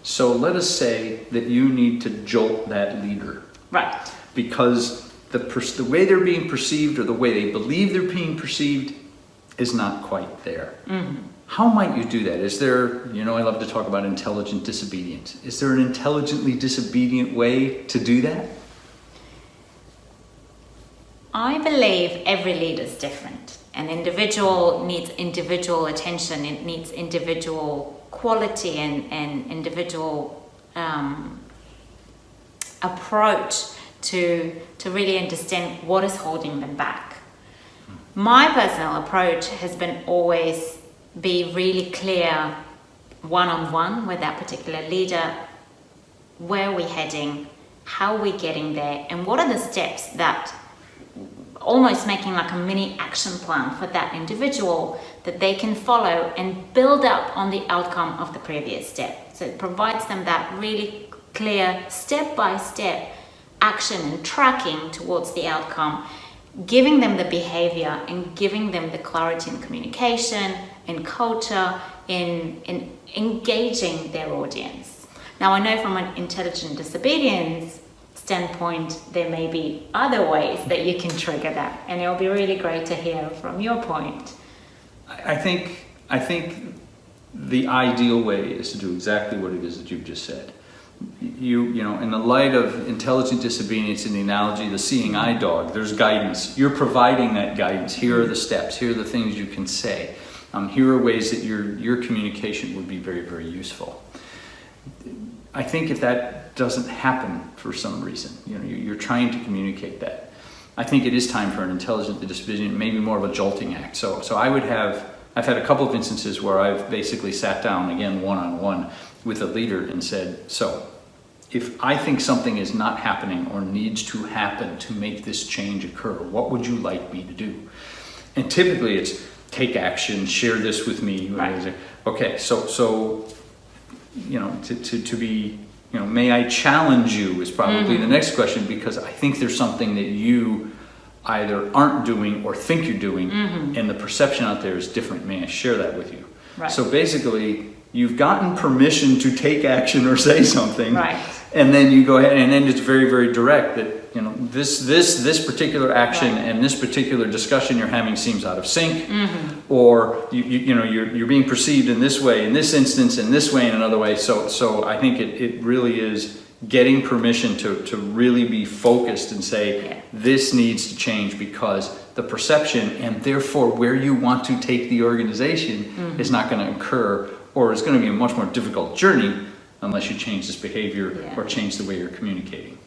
So let us say that you need to jolt that leader. Right. Because the way they're being perceived or the way they believe they're being perceived is not quite there. Mm-hmm. How might you do that? Is there, I love to talk about intelligent disobedience. Is there an intelligently disobedient way to do that? I believe every leader is different. An individual needs individual attention. It needs individual quality and individual approach to really understand what is holding them back. My personal approach has been always be really clear one-on-one with that particular leader. Where are we heading? How are we getting there? And what are the steps that, almost making like a mini action plan for that individual that they can follow and build up on the outcome of the previous step. So it provides them that really clear step-by-step action and tracking towards the outcome, giving them the behavior and giving them the clarity in communication, in culture, in engaging their audience. Now I know from an intelligent disobedience standpoint, there may be other ways that you can trigger that, and it'll be really great to hear from your point. I think the ideal way is to do exactly what it is that you've just said. In the light of intelligent disobedience, in the analogy, the seeing eye dog, there's guidance. You're providing that guidance. Here are the steps. Here are the things you can say. Here are ways that your communication would be very, very useful. I think if that doesn't happen for some reason, you're trying to communicate that, I think it is time for an intelligent disobedience, maybe more of a jolting act. So I've had a couple of instances where I've basically sat down, again, one-on-one with a leader and said, so if I think something is not happening or needs to happen to make this change occur, what would you like me to do? And typically it's take action, share this with me. Right. Okay, so to be, may I challenge you is probably the next question, because I think there's something that you either aren't doing or think you're doing, and the perception out there is different. May I share that with you? Right. So basically, you've gotten permission to take action or say something, right, and then you go ahead, and then it's very, very direct that this particular action right, and this particular discussion you're having seems out of sync, or you're being perceived in this way in this instance, in this way in another way. So I think it really is getting permission to really be focused and say, this needs to change, because the perception and therefore where you want to take the organization is not going to occur, or it's going to be a much more difficult journey unless you change this behavior or change the way you're communicating.